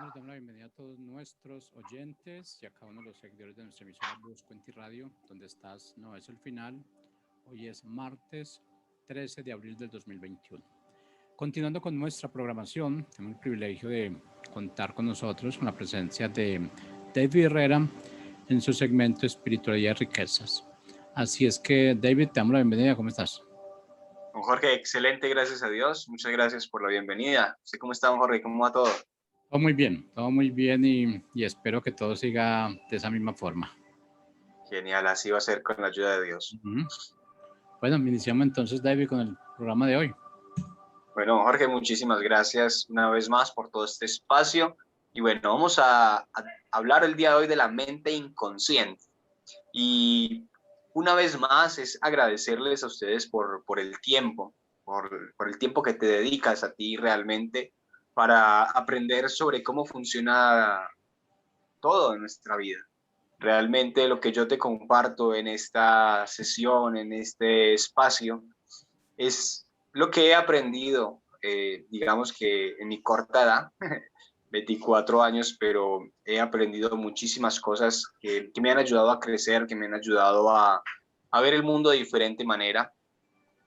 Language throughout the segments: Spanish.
Nos damos la bienvenida a todos nuestros oyentes y a cada uno de los seguidores de nuestra emisora Voz Cuenta y Radio, donde estás, no es el final. Hoy es martes 13 de abril del 2021. Continuando con nuestra programación, tenemos el privilegio de contar con nosotros con la presencia de David Herrera en su segmento Espiritualidad y Riquezas. Así es que, David, te damos la bienvenida. ¿Cómo estás? Don Jorge, excelente, gracias a Dios. Muchas gracias por la bienvenida. ¿Cómo está, don Jorge? ¿Cómo va todo? Todo muy bien y espero que todo siga de esa misma forma. Genial, así va a ser con la ayuda de Dios. Bueno, iniciamos entonces, David, con el programa de hoy. Bueno, Jorge, muchísimas gracias una vez más por todo este espacio. Y bueno, vamos a hablar el día de hoy de la mente inconsciente. Y una vez más es agradecerles a ustedes por el tiempo, por el tiempo que te dedicas a ti realmente para aprender sobre cómo funciona todo en nuestra vida. Realmente lo que yo te comparto en esta sesión, en este espacio, es lo que he aprendido, digamos que en mi corta edad, 24 años, pero he aprendido muchísimas cosas que me han ayudado a crecer, que me han ayudado a ver el mundo de diferente manera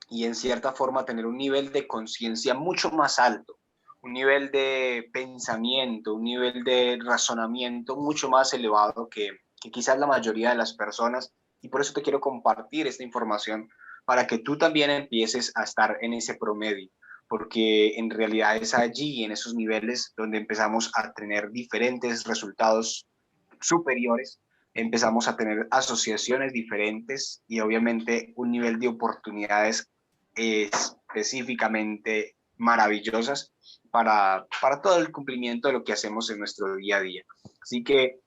y en cierta forma tener un nivel de conciencia mucho más alto, un nivel de pensamiento, un nivel de razonamiento mucho más elevado que quizás la mayoría de las personas. Y por eso te quiero compartir esta información para que tú también empieces a estar en ese promedio, porque en realidad es allí, en esos niveles, donde empezamos a tener diferentes resultados superiores, empezamos a tener asociaciones diferentes y obviamente un nivel de oportunidades específicamente maravillosas para todo el cumplimiento de lo que hacemos en nuestro día a día. Así que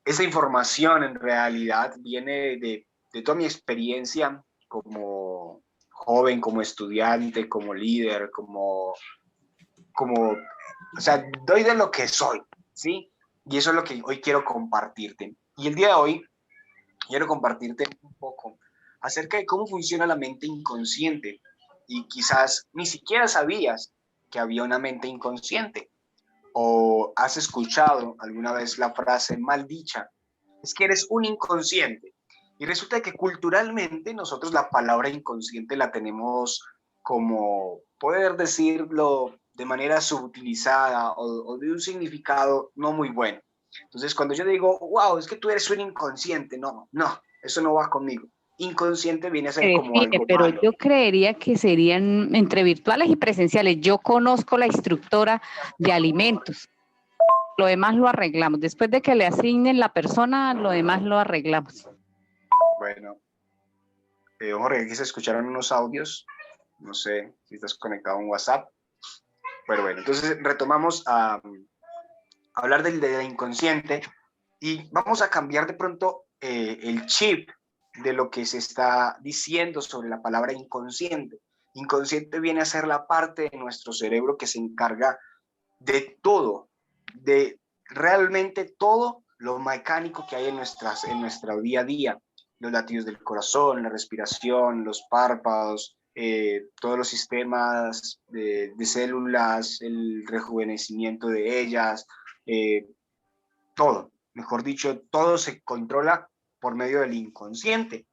esa información en realidad viene de toda mi experiencia como joven, como estudiante, como líder, o sea, doy de lo que soy, ¿sí? Y eso es lo que hoy quiero compartirte. Y el día de hoy quiero compartirte un poco acerca de cómo funciona la mente inconsciente. Y quizás ni siquiera sabías que había una mente inconsciente. O has escuchado alguna vez la frase mal dicha, es que eres un inconsciente. Y resulta que culturalmente nosotros la palabra inconsciente la tenemos como, poder decirlo de manera subutilizada o de un significado no muy bueno. Entonces, cuando yo digo, wow, es que tú eres un inconsciente, no, eso no va conmigo. Inconsciente viene a ser como Define, algo pero malo. yo creería que serían entre virtuales y presenciales. Yo conozco la instructora de alimentos. Lo demás lo arreglamos. Después de que le asignen la persona, lo demás lo arreglamos. Bueno, Jorge, aquí se escucharon unos audios. No sé si estás conectado a un WhatsApp. Pero bueno, entonces retomamos a hablar del inconsciente y vamos a cambiar de pronto el chip de lo que se está diciendo sobre la palabra inconsciente. Inconsciente viene a ser la parte de nuestro cerebro que se encarga de todo, de realmente todo lo mecánico que hay en nuestro día a día, los latidos del corazón, la respiración, los párpados, todos los sistemas de células, el rejuvenecimiento de ellas, todo, mejor dicho, todo se controla por medio del inconsciente.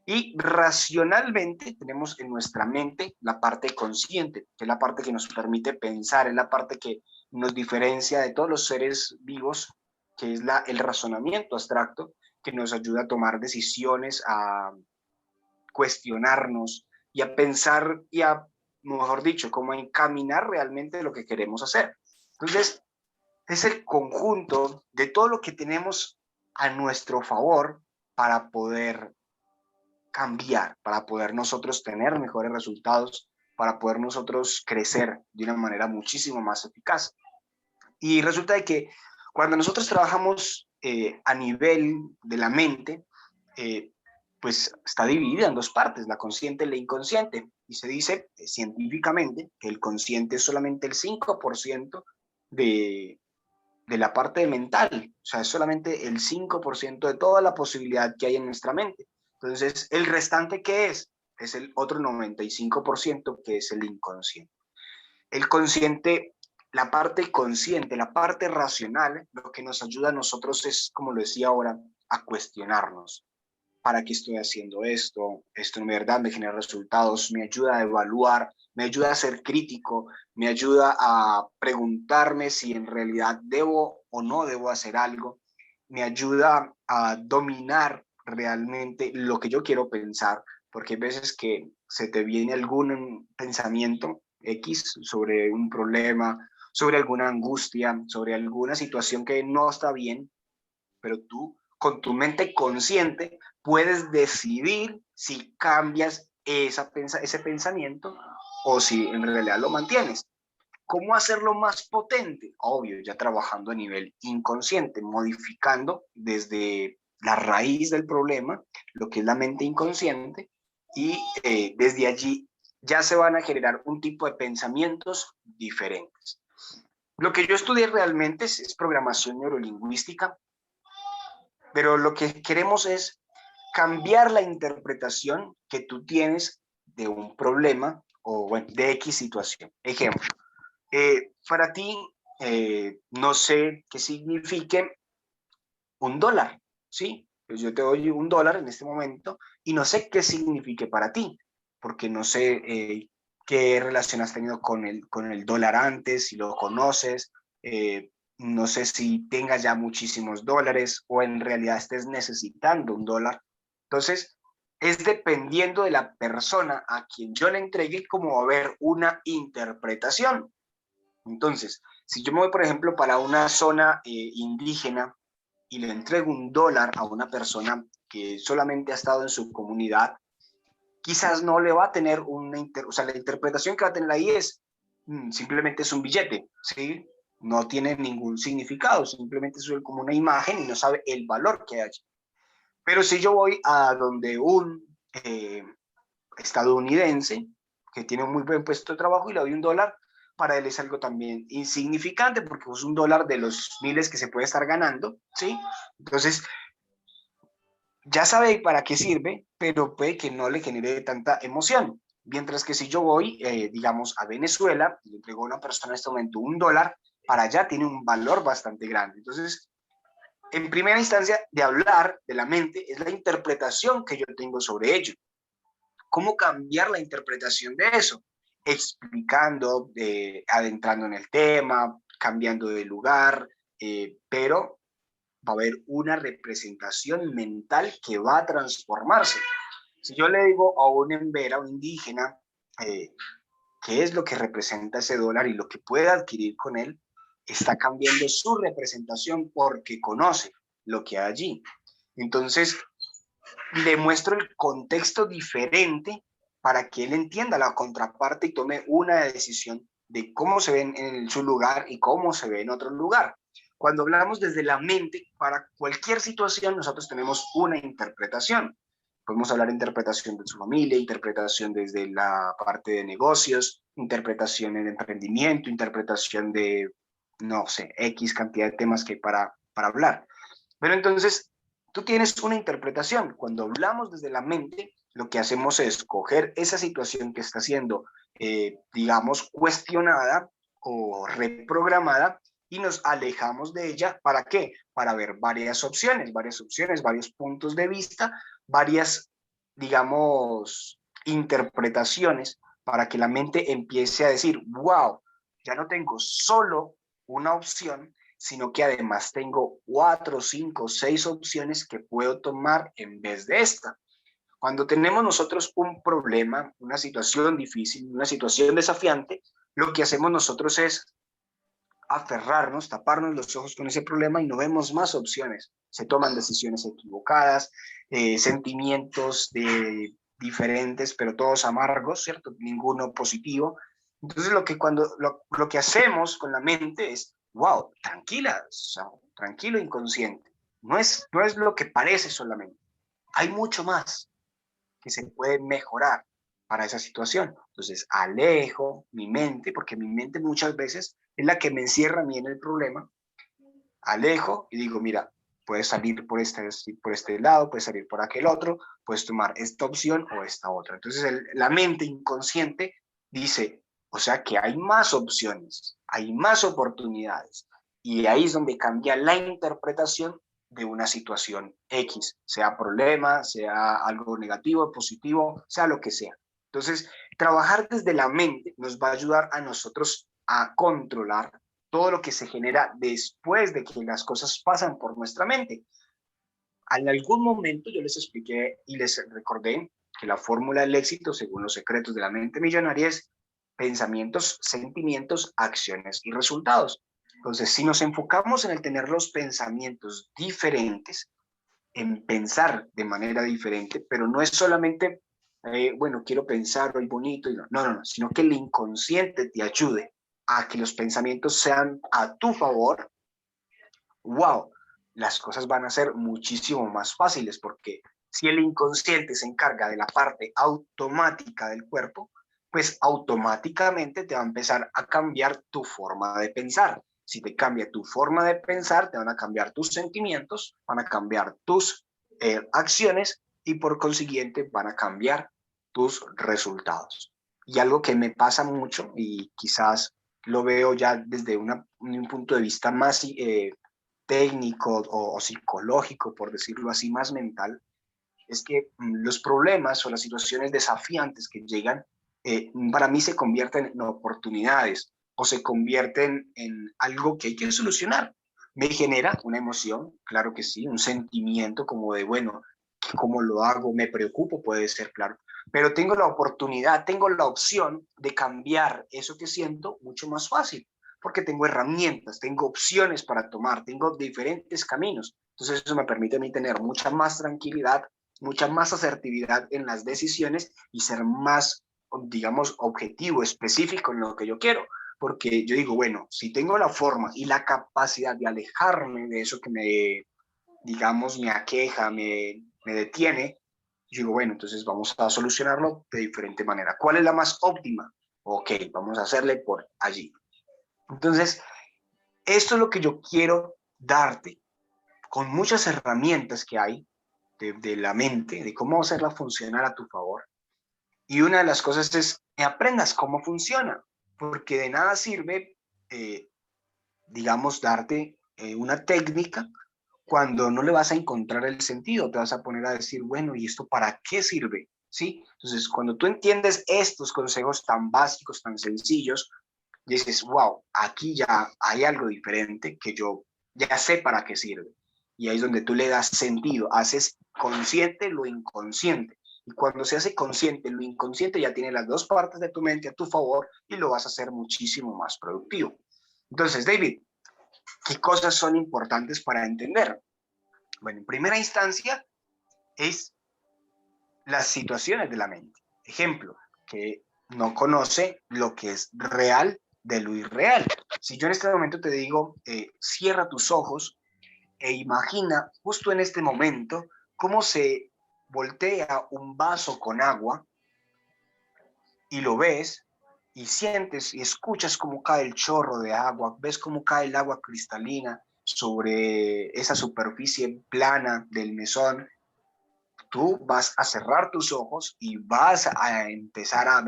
Y racionalmente tenemos en nuestra mente la parte consciente, que es la parte que nos permite pensar, es la parte que nos diferencia de todos los seres vivos, que es el razonamiento abstracto, que nos ayuda a tomar decisiones, a cuestionarnos y a pensar y a, mejor dicho, como a encaminar realmente lo que queremos hacer. Entonces, es el conjunto de todo lo que tenemos a nuestro favor para poder cambiar, para poder nosotros tener mejores resultados, para poder nosotros crecer de una manera muchísimo más eficaz. Y resulta de que cuando nosotros trabajamos a nivel de la mente, pues está dividida en dos partes, la consciente y la inconsciente. Y se dice científicamente que el consciente es solamente el 5% de la parte mental, o sea, es solamente el 5% de toda la posibilidad que hay en nuestra mente. Entonces, el restante, ¿qué es? Es el otro 95% que es el inconsciente. El consciente la parte consciente, la parte racional, lo que nos ayuda a nosotros es, como lo decía ahora, a cuestionarnos. ¿Para qué estoy haciendo esto? Esto en verdad me genera resultados, me ayuda a evaluar, me ayuda a ser crítico, me ayuda a preguntarme si en realidad debo o no debo hacer algo, me ayuda a dominar realmente lo que yo quiero pensar, porque hay veces que se te viene algún pensamiento X sobre un problema, sobre alguna angustia, sobre alguna situación que no está bien, pero tú con tu mente consciente puedes decidir si cambias ese pensamiento o si en realidad lo mantienes. ¿Cómo hacerlo más potente? Obvio, ya trabajando a nivel inconsciente, modificando desde la raíz del problema, lo que es la mente inconsciente, y desde allí ya se van a generar un tipo de pensamientos diferentes. Lo que yo estudié realmente es programación neurolingüística, pero lo que queremos es cambiar la interpretación que tú tienes de un problema o bueno, de X situación. Ejemplo, para ti, no sé qué signifique un dólar, ¿sí? Pues yo te doy un dólar en este momento y no sé qué signifique para ti, porque no sé qué relación has tenido con el dólar antes, si lo conoces, no sé si tengas ya muchísimos dólares o en realidad estés necesitando un dólar. Entonces, es dependiendo de la persona a quien yo le entregue cómo va a haber una interpretación. Entonces, si yo me voy, por ejemplo, para una zona indígena y le entrego un dólar a una persona que solamente ha estado en su comunidad, quizás no le va a tener o sea, la interpretación que va a tener ahí es simplemente es un billete, ¿sí? No tiene ningún significado, simplemente es como una imagen y no sabe el valor que hay allí. Pero si yo voy a donde un estadounidense que tiene un muy buen puesto de trabajo y le doy un dólar, para él es algo también insignificante porque es un dólar de los miles que se puede estar ganando, ¿sí? Entonces, ya sabe para qué sirve, pero puede que no le genere tanta emoción. Mientras que si yo voy, digamos, a Venezuela y le entrego a una persona en este momento un dólar, para allá tiene un valor bastante grande. Entonces, en primera instancia, de hablar de la mente es la interpretación que yo tengo sobre ello. ¿Cómo cambiar la interpretación de eso? Explicando, adentrando en el tema, cambiando de lugar, pero va a haber una representación mental que va a transformarse. Si yo le digo a un embera, a un indígena, qué es lo que representa ese dólar y lo que puede adquirir con él, está cambiando su representación porque conoce lo que hay allí. Entonces, le muestro el contexto diferente para que él entienda la contraparte y tome una decisión de cómo se ve en su lugar y cómo se ve en otro lugar. Cuando hablamos desde la mente, para cualquier situación nosotros tenemos una interpretación. Podemos hablar de interpretación de su familia, interpretación desde la parte de negocios, interpretación en emprendimiento, interpretación de, no sé, X cantidad de temas que hay para hablar. Pero entonces, tú tienes una interpretación. Cuando hablamos desde la mente, lo que hacemos es coger esa situación que está siendo, digamos, cuestionada o reprogramada y nos alejamos de ella. ¿Para qué? Para ver varios varios puntos de vista, varias, digamos, interpretaciones para que la mente empiece a decir, wow, ya no tengo solo una opción, sino que además tengo 4, 5, 6 opciones que puedo tomar en vez de esta. Cuando tenemos nosotros un problema, una situación difícil, una situación desafiante, lo que hacemos nosotros es aferrarnos, taparnos los ojos con ese problema y no vemos más opciones. Se toman decisiones equivocadas, sentimientos diferentes, pero todos amargos, ¿cierto? Ninguno positivo. Entonces lo que hacemos con la mente es, wow, tranquila, o sea, tranquilo inconsciente. No es lo que parece solamente. Hay mucho más que se puede mejorar para esa situación. Entonces, alejo mi mente, porque mi mente muchas veces es la que me encierra a mí en el problema. Alejo y digo, mira, puedes salir por este lado, puedes salir por aquel otro, puedes tomar esta opción o esta otra. Entonces, la mente inconsciente dice, o sea que hay más opciones. hay más oportunidades. Y ahí es donde cambia la interpretación de una situación X, sea problema, sea algo negativo, positivo, sea lo que sea. Entonces, trabajar desde la mente nos va a ayudar a nosotros a controlar todo lo que se genera después de que las cosas pasan por nuestra mente. En algún momento yo les expliqué y les recordé que la fórmula del éxito, según los secretos de la mente millonaria, es pensamientos, sentimientos, acciones y resultados. Entonces, si nos enfocamos en el tener los pensamientos diferentes, en pensar de manera diferente, pero no es solamente, bueno, quiero pensar hoy bonito, y no, sino que el inconsciente te ayude a que los pensamientos sean a tu favor. Wow, las cosas van a ser muchísimo más fáciles, porque si el inconsciente se encarga de la parte automática del cuerpo, pues automáticamente te va a empezar a cambiar tu forma de pensar. Si te cambia tu forma de pensar, te van a cambiar tus sentimientos, van a cambiar tus acciones y por consiguiente van a cambiar tus resultados. Y algo que me pasa mucho y quizás lo veo ya desde un punto de vista más técnico o psicológico, por decirlo así, más mental, es que los problemas o las situaciones desafiantes que llegan, para mí se convierten en oportunidades o se convierten en algo que hay que solucionar. Me genera una emoción, claro que sí, un sentimiento como de, bueno, ¿cómo lo hago? Me preocupo, puede ser, claro, pero tengo la oportunidad, tengo la opción de cambiar eso que siento mucho más fácil, porque tengo herramientas, tengo opciones para tomar, tengo diferentes caminos. Entonces eso me permite a mí tener mucha más tranquilidad, mucha más asertividad en las decisiones y ser más, digamos, objetivo, específico en lo que yo quiero. Porque yo digo, bueno, si tengo la forma y la capacidad de alejarme de eso que me, digamos, me aqueja, me detiene, yo digo, bueno, entonces vamos a solucionarlo de diferente manera. ¿Cuál es la más óptima? Ok, vamos a hacerle por allí. Entonces, esto es lo que yo quiero darte, con muchas herramientas que hay de la mente, de cómo hacerla funcionar a tu favor. Y una de las cosas es que aprendas cómo funciona, porque de nada sirve, digamos, darte una técnica cuando no le vas a encontrar el sentido. Te vas a poner a decir, bueno, ¿y esto para qué sirve? ¿Sí? Entonces, cuando tú entiendes estos consejos tan básicos, tan sencillos, dices, wow, aquí ya hay algo diferente que yo ya sé para qué sirve. Y ahí es donde tú le das sentido, haces consciente lo inconsciente. Y cuando se hace consciente lo inconsciente, ya tiene las dos partes de tu mente a tu favor y lo vas a hacer muchísimo más productivo. Entonces, David, ¿qué cosas son importantes para entender? Bueno, en primera instancia es las situaciones de la mente. Ejemplo, que no conoce lo que es real de lo irreal. Si yo en este momento te digo, cierra tus ojos e imagina justo en este momento cómo se voltea un vaso con agua y lo ves y sientes y escuchas cómo cae el chorro de agua, ves cómo cae el agua cristalina sobre esa superficie plana del mesón. Tú vas a cerrar tus ojos y vas a empezar a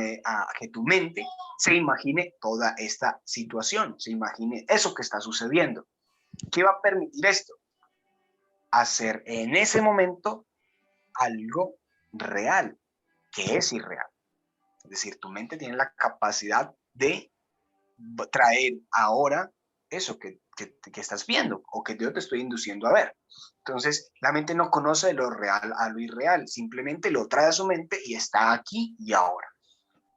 que tu mente se imagine toda esta situación, se imagine eso que está sucediendo. ¿Qué va a permitir esto? Hacer en ese momento algo real, que es irreal. Es decir, tu mente tiene la capacidad de traer ahora eso que estás viendo o que yo te estoy induciendo a ver. Entonces, la mente no conoce lo real a lo irreal, simplemente lo trae a su mente y está aquí y ahora.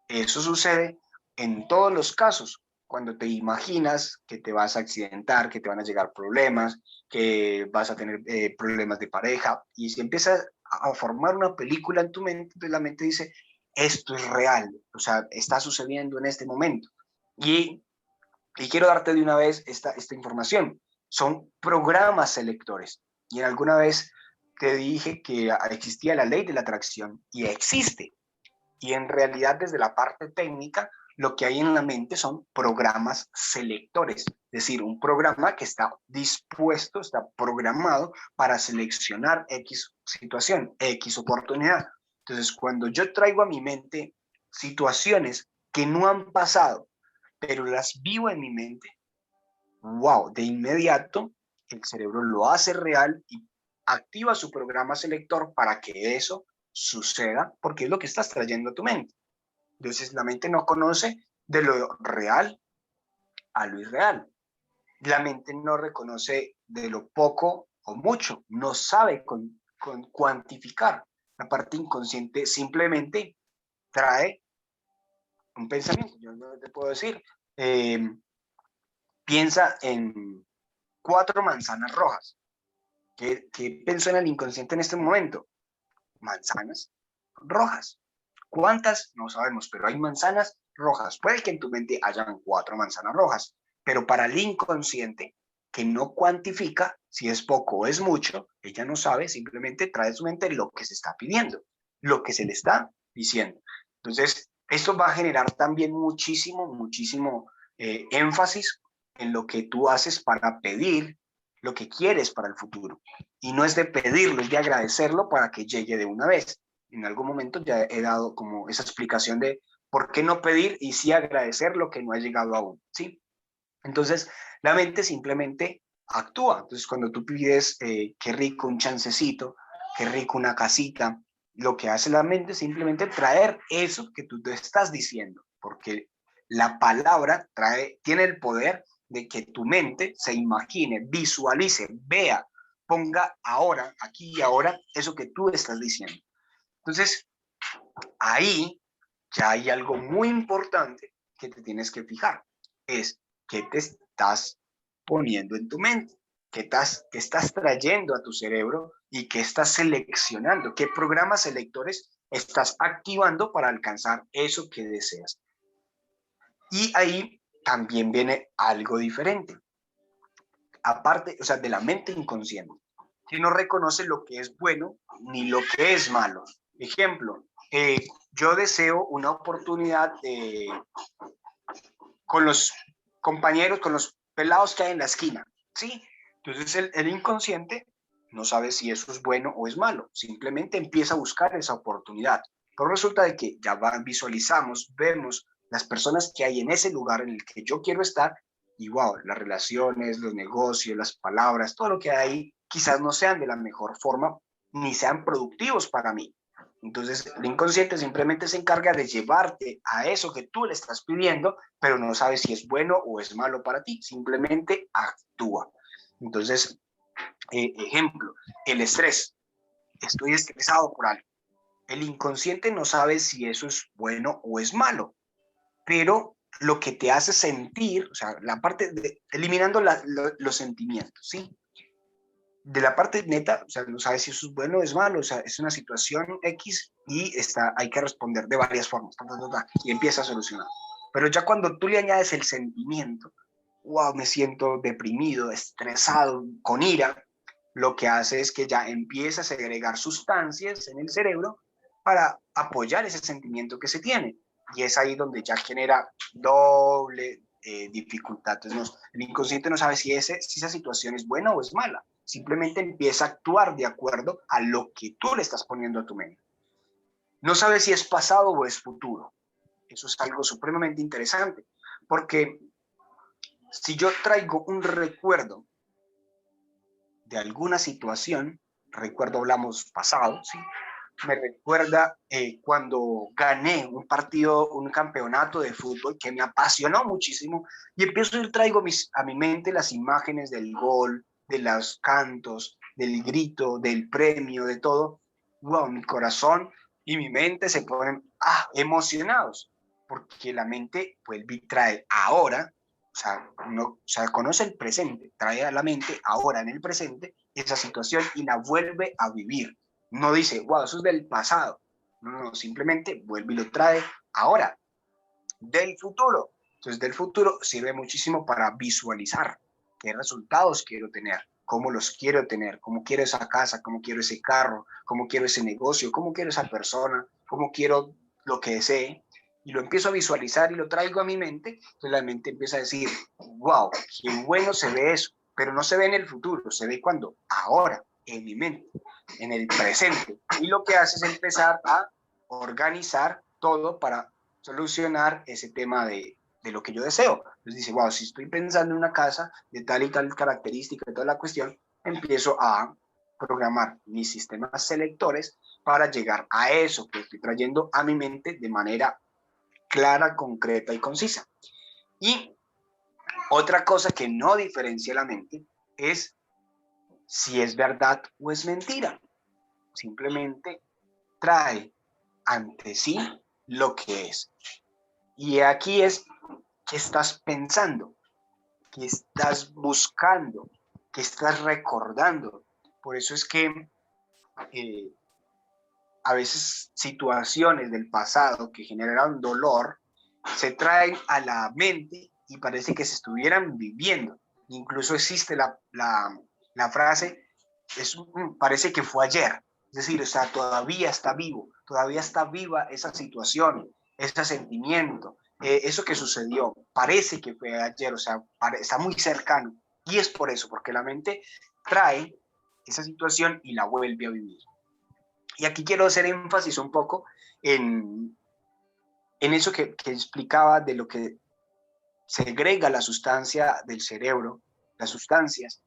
Eso sucede en todos los casos. Cuando te imaginas que te vas a accidentar, que te van a llegar problemas, que vas a tener problemas de pareja, y si empiezas a formar una película en tu mente, pues la mente dice, esto es real, o sea, está sucediendo en este momento. Y quiero darte de una vez esta información. Son programas selectores. Y en alguna vez te dije que existía la ley de la atracción y existe. Y en realidad desde la parte técnica, lo que hay en la mente son programas selectores. Es decir, un programa que está dispuesto, está programado para seleccionar X situación, X oportunidad. Entonces, cuando yo traigo a mi mente situaciones que no han pasado, pero las vivo en mi mente, wow, de inmediato el cerebro lo hace real y activa su programa selector para que eso suceda, porque es lo que estás trayendo a tu mente. Entonces la mente no conoce de lo real a lo irreal. La mente no reconoce de lo poco o mucho, no sabe cuantificar. La parte inconsciente simplemente trae un pensamiento. Yo no te puedo decir, piensa en 4 manzanas rojas. ¿Qué pensó en el inconsciente en este momento? Manzanas rojas. ¿Cuántas? No sabemos, pero hay manzanas rojas. Puede que en tu mente hayan 4 manzanas rojas, pero para el inconsciente, que no cuantifica si es poco o es mucho, ella no sabe, simplemente trae a su mente lo que se está pidiendo, lo que se le está diciendo. Entonces, esto va a generar también muchísimo énfasis en lo que tú haces para pedir lo que quieres para el futuro. Y no es de pedirlo, es de agradecerlo para que llegue de una vez. En algún momento ya he dado como esa explicación de por qué no pedir y sí agradecer lo que no ha llegado aún, ¿sí? Entonces, la mente simplemente actúa. Entonces, cuando tú pides, qué rico un chancecito, qué rico una casita, lo que hace la mente es simplemente traer eso que tú te estás diciendo, porque la palabra tiene el poder de que tu mente se imagine, visualice, vea, ponga ahora, aquí y ahora, eso que tú estás diciendo. Entonces, ahí ya hay algo muy importante que te tienes que fijar. Es qué te estás poniendo en tu mente, qué estás trayendo a tu cerebro y qué estás seleccionando, qué programas selectores estás activando para alcanzar eso que deseas. Y ahí también viene algo diferente. Aparte, o sea, de la mente inconsciente, que no reconoce lo que es bueno ni lo que es malo. Ejemplo, yo deseo una oportunidad con los compañeros, con los pelados que hay en la esquina, ¿sí? Entonces el inconsciente no sabe si eso es bueno o es malo, simplemente empieza a buscar esa oportunidad. Pero resulta de que ya visualizamos, vemos las personas que hay en ese lugar en el que yo quiero estar y wow, las relaciones, los negocios, las palabras, todo lo que hay ahí quizás no sean de la mejor forma ni sean productivos para mí. Entonces, el inconsciente simplemente se encarga de llevarte a eso que tú le estás pidiendo, pero no sabe si es bueno o es malo para ti, simplemente actúa. Entonces, ejemplo, el estrés. Estoy estresado por algo. El inconsciente no sabe si eso es bueno o es malo, pero lo que te hace sentir, o sea, la parte de eliminando los sentimientos, ¿sí? De la parte neta, o sea, no sabes si eso es bueno o es malo, o sea, es una situación X y hay que responder de varias formas, y empieza a solucionar. Pero ya cuando tú le añades el sentimiento, wow, me siento deprimido, estresado, con ira, lo que hace es que ya empieza a segregar sustancias en el cerebro para apoyar ese sentimiento que se tiene. Y es ahí donde ya genera doble dificultad. Entonces, el inconsciente no sabe si esa situación es buena o es mala. Simplemente empieza a actuar de acuerdo a lo que tú le estás poniendo a tu mente. No sabe si es pasado o es futuro. Eso es algo supremamente interesante, porque si yo traigo un recuerdo de alguna situación, recuerdo hablamos pasado, ¿sí? Me recuerda cuando gané un partido, un campeonato de fútbol que me apasionó muchísimo y empiezo y traigo a mi mente las imágenes del gol, de los cantos, del grito, del premio, de todo. Wow, mi corazón y mi mente se ponen emocionados porque la mente vuelve y trae ahora, o sea, conoce el presente, trae a la mente ahora en el presente esa situación y la vuelve a vivir. No dice, wow, eso es del pasado. No, simplemente vuelve y lo trae ahora, del futuro. Entonces, del futuro sirve muchísimo para visualizar qué resultados quiero tener, cómo los quiero tener, cómo quiero esa casa, cómo quiero ese carro, cómo quiero ese negocio, cómo quiero esa persona, cómo quiero lo que desee. Y lo empiezo a visualizar y lo traigo a mi mente. Entonces la mente empieza a decir, wow, qué bueno se ve eso. Pero no se ve en el futuro, se ve cuando, ahora, en mi mente, en el presente. Y lo que hace es empezar a organizar todo para solucionar ese tema de de lo que yo deseo. Entonces dice, wow, si estoy pensando en una casa de tal y tal característica y toda la cuestión, empiezo a programar mis sistemas selectores para llegar a eso que estoy trayendo a mi mente de manera clara, concreta y concisa. Y otra cosa que no diferencia la mente es si es verdad o es mentira. Simplemente trae ante sí lo que es. Y aquí es qué estás pensando, qué estás buscando, qué estás recordando. Por eso es que a veces situaciones del pasado que generaron dolor se traen a la mente y parece que se estuvieran viviendo. Incluso existe la frase, parece que fue ayer. Es decir, o sea, todavía está vivo, todavía está viva esa situación, ese sentimiento, eso que sucedió, parece que fue ayer, o sea, está muy cercano. Y es por eso, porque la mente trae esa situación y la vuelve a vivir. Y aquí quiero hacer énfasis un poco en eso que explicaba de lo que segrega la sustancia del cerebro, las sustancias,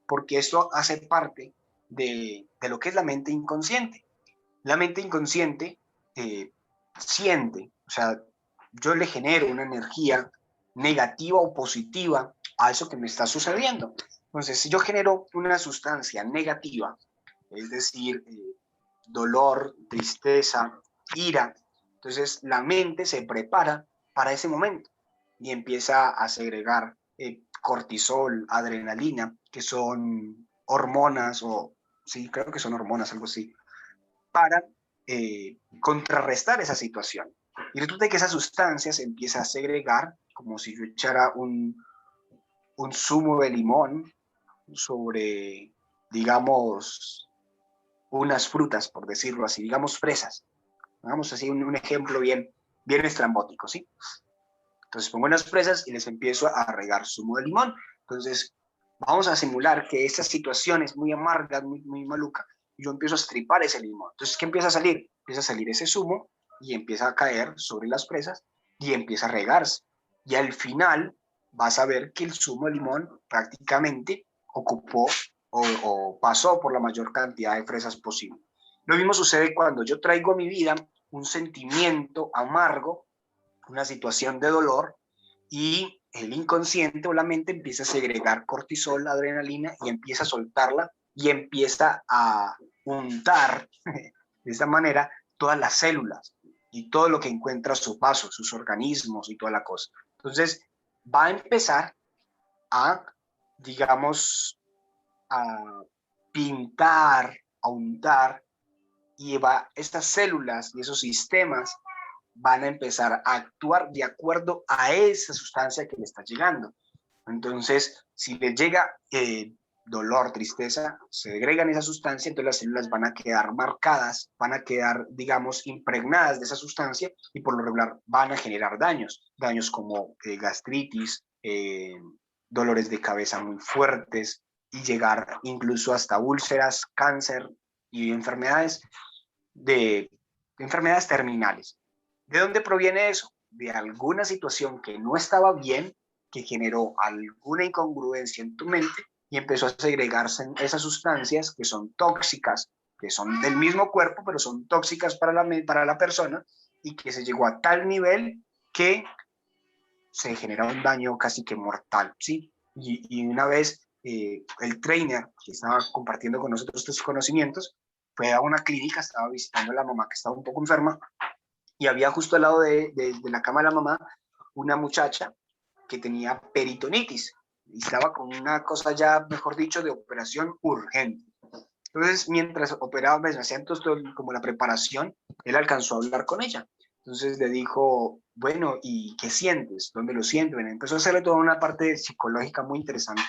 porque esto hace parte de lo que es la mente inconsciente. La mente inconsciente siente, o sea, yo le genero una energía negativa o positiva a eso que me está sucediendo. Entonces, si yo genero una sustancia negativa, es decir, dolor, tristeza, ira, entonces la mente se prepara para ese momento y empieza a segregar cortisol, adrenalina, que son hormonas, o sí, creo que son hormonas, algo así, para contrarrestar esa situación. Y resulta que esa sustancia se empieza a segregar como si yo echara un zumo de limón sobre, digamos, unas frutas, por decirlo así, digamos fresas. Hagamos así un ejemplo bien estrambótico, ¿sí? Entonces pongo unas fresas y les empiezo a regar zumo de limón. Entonces vamos a simular que esta situación es muy amarga, muy maluca, y yo empiezo a estripar ese limón. Entonces, ¿qué empieza a salir? Empieza a salir ese zumo y empieza a caer sobre las fresas y empieza a regarse. Y al final vas a ver que el zumo de limón prácticamente ocupó o pasó por la mayor cantidad de fresas posible. Lo mismo sucede cuando yo traigo a mi vida un sentimiento amargo, una situación de dolor, y el inconsciente o la mente empieza a segregar cortisol, adrenalina, y empieza a soltarla y empieza a untar de esta manera todas las células y todo lo que encuentra a su paso, sus organismos y toda la cosa. Entonces va a empezar a, digamos, a pintar, a untar, y estas células y esos sistemas van a empezar a actuar de acuerdo a esa sustancia que le está llegando. Entonces, si le llega dolor, tristeza, se segregan esa sustancia, entonces las células van a quedar marcadas, van a quedar, digamos, impregnadas de esa sustancia, y por lo regular van a generar daños como gastritis, dolores de cabeza muy fuertes, y llegar incluso hasta úlceras, cáncer y enfermedades terminales. ¿De dónde proviene eso? De alguna situación que no estaba bien, que generó alguna incongruencia en tu mente y empezó a segregarse en esas sustancias que son tóxicas, que son del mismo cuerpo, pero son tóxicas para la persona, y que se llegó a tal nivel que se genera un daño casi que mortal, ¿sí? Y una vez el trainer que estaba compartiendo con nosotros estos conocimientos fue a una clínica, estaba visitando a la mamá que estaba un poco enferma, y había justo al lado de la cama de la mamá una muchacha que tenía peritonitis y estaba con una cosa ya, mejor dicho, de operación urgente. Entonces, mientras operaba, me hacían todo como la preparación, él alcanzó a hablar con ella. Entonces le dijo, bueno, ¿y qué sientes? ¿Dónde lo sientes? Bueno, empezó a hacerle toda una parte psicológica muy interesante,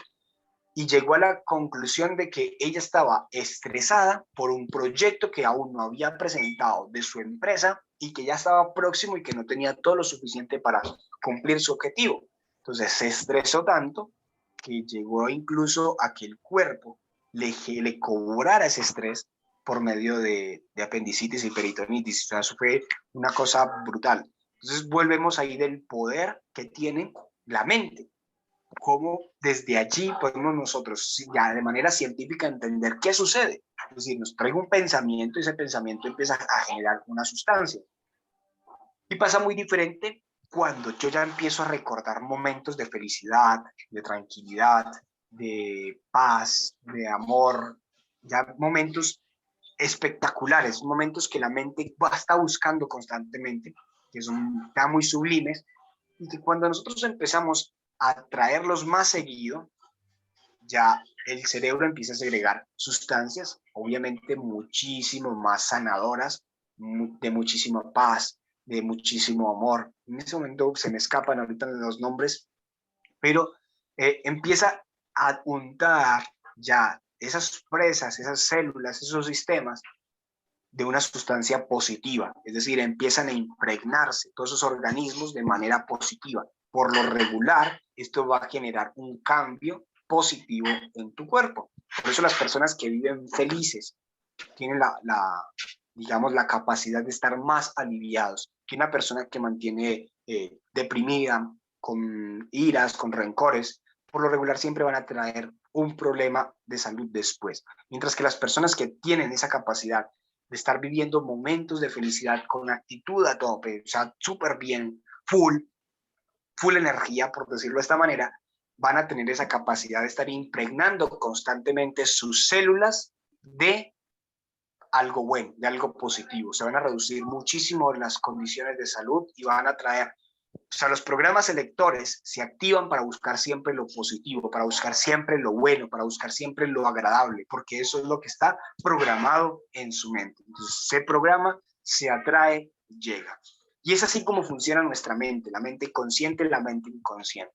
y llegó a la conclusión de que ella estaba estresada por un proyecto que aún no había presentado de su empresa y que ya estaba próximo y que no tenía todo lo suficiente para cumplir su objetivo. Entonces se estresó tanto que llegó incluso a que el cuerpo le cobrara ese estrés por medio de apendicitis y peritonitis. O sea, eso fue una cosa brutal. Entonces volvemos ahí del poder que tiene la mente, cómo desde allí podemos nosotros ya de manera científica entender qué sucede. Es decir, nos trae un pensamiento y ese pensamiento empieza a generar una sustancia. Y pasa muy diferente cuando yo ya empiezo a recordar momentos de felicidad, de tranquilidad, de paz, de amor, ya momentos espectaculares, momentos que la mente está buscando constantemente, que son ya muy sublimes, y que cuando nosotros empezamos a traerlos más seguido, ya el cerebro empieza a segregar sustancias, obviamente muchísimo más sanadoras, de muchísima paz, de muchísimo amor. En ese momento se me escapan ahorita los nombres, pero empieza a untar ya esas presas, esas células, esos sistemas de una sustancia positiva, es decir, empiezan a impregnarse todos esos organismos de manera positiva. Por lo regular, esto va a generar un cambio positivo en tu cuerpo. Por eso las personas que viven felices tienen digamos, la capacidad de estar más aliviados que una persona que mantiene deprimida, con iras, con rencores. Por lo regular siempre van a traer un problema de salud después. Mientras que las personas que tienen esa capacidad de estar viviendo momentos de felicidad con actitud a tope, o sea, súper bien, full energía, por decirlo de esta manera, van a tener esa capacidad de estar impregnando constantemente sus células de algo bueno, de algo positivo. Se van a reducir muchísimo las condiciones de salud y van a traer, o sea, los programas electores se activan para buscar siempre lo positivo, para buscar siempre lo bueno, para buscar siempre lo agradable, porque eso es lo que está programado en su mente. Entonces, se programa, se atrae, llega. Y es así como funciona nuestra mente, la mente consciente y la mente inconsciente.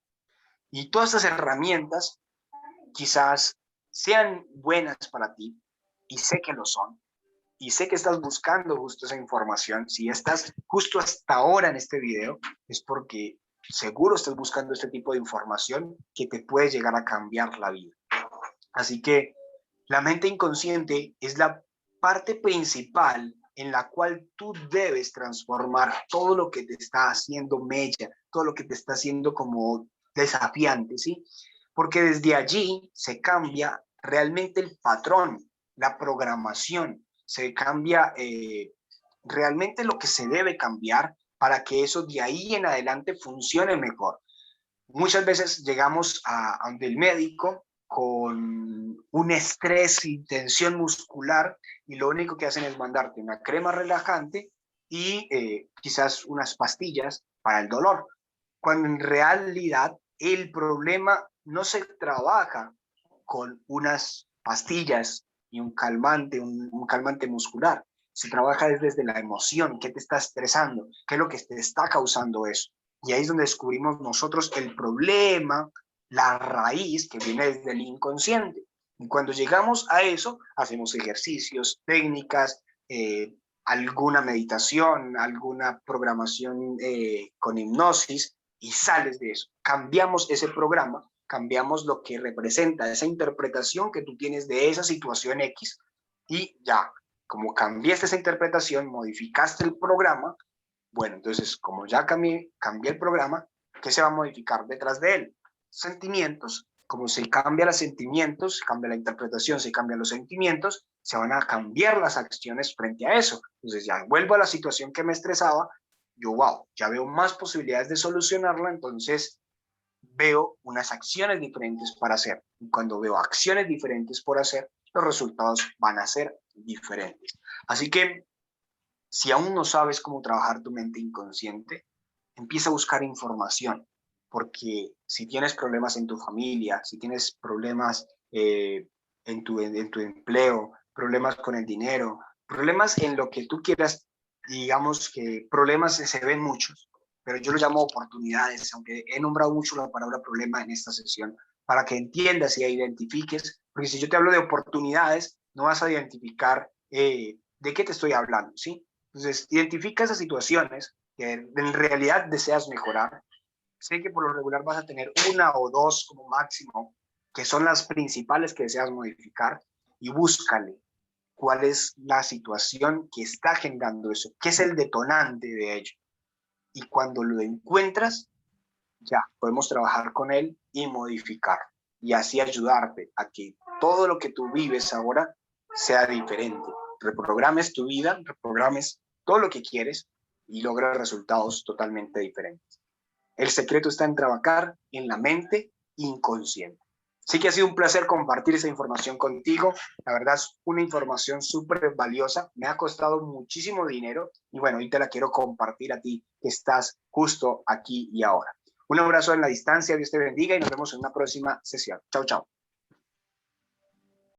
Y todas estas herramientas quizás sean buenas para ti, y sé que lo son, y sé que estás buscando justo esa información. Si estás justo hasta ahora en este video, es porque seguro estás buscando este tipo de información que te puede llegar a cambiar la vida. Así que la mente inconsciente es la parte principal en la cual tú debes transformar todo lo que te está haciendo mella, todo lo que te está haciendo como desafiante, ¿sí? Porque desde allí se cambia realmente el patrón, la programación, se cambia realmente lo que se debe cambiar para que eso de ahí en adelante funcione mejor. Muchas veces llegamos a donde el médico con un estrés y tensión muscular y lo único que hacen es mandarte una crema relajante y quizás unas pastillas para el dolor, cuando en realidad el problema no se trabaja con unas pastillas y un calmante muscular. Se trabaja desde la emoción, qué te está estresando, qué es lo que te está causando eso. Y ahí es donde descubrimos nosotros el problema, la raíz que viene desde el inconsciente. Y cuando llegamos a eso, hacemos ejercicios, técnicas, alguna meditación, alguna programación con hipnosis, y sales de eso. Cambiamos ese programa, cambiamos lo que representa esa interpretación que tú tienes de esa situación X, y ya, como cambiaste esa interpretación, modificaste el programa. Bueno, entonces, como ya cambié el programa, ¿qué se va a modificar detrás de él? Sentimientos. Como se cambian los sentimientos, cambia la interpretación, se cambian los sentimientos, se van a cambiar las acciones frente a eso. Entonces ya vuelvo a la situación que me estresaba, yo, wow, ya veo más posibilidades de solucionarla, entonces veo unas acciones diferentes para hacer. Y cuando veo acciones diferentes por hacer, los resultados van a ser diferentes. Así que si aún no sabes cómo trabajar tu mente inconsciente, empieza a buscar información, porque si tienes problemas en tu familia, si tienes problemas en tu empleo, problemas con el dinero, problemas en lo que tú quieras, digamos que problemas se ven muchos, pero yo lo llamo oportunidades, aunque he nombrado mucho la palabra problema en esta sesión, para que entiendas y identifiques, porque si yo te hablo de oportunidades, no vas a identificar de qué te estoy hablando, ¿sí? Entonces, identifica esas situaciones que en realidad deseas mejorar. Sé que por lo regular vas a tener una o dos como máximo, que son las principales que deseas modificar, y búscale cuál es la situación que está generando eso, qué es el detonante de ello. y cuando lo encuentras, ya podemos trabajar con él y modificar y así ayudarte a que todo lo que tú vives ahora sea diferente. Reprogrames tu vida, reprogrames todo lo que quieres y logres resultados totalmente diferentes. El secreto está en trabajar en la mente inconsciente. Sí que ha sido un placer compartir esa información contigo. La verdad es una información súper valiosa. Me ha costado muchísimo dinero y bueno, hoy te la quiero compartir a ti que estás justo aquí y ahora. Un abrazo en la distancia, Dios te bendiga y nos vemos en una próxima sesión. Chao, chao.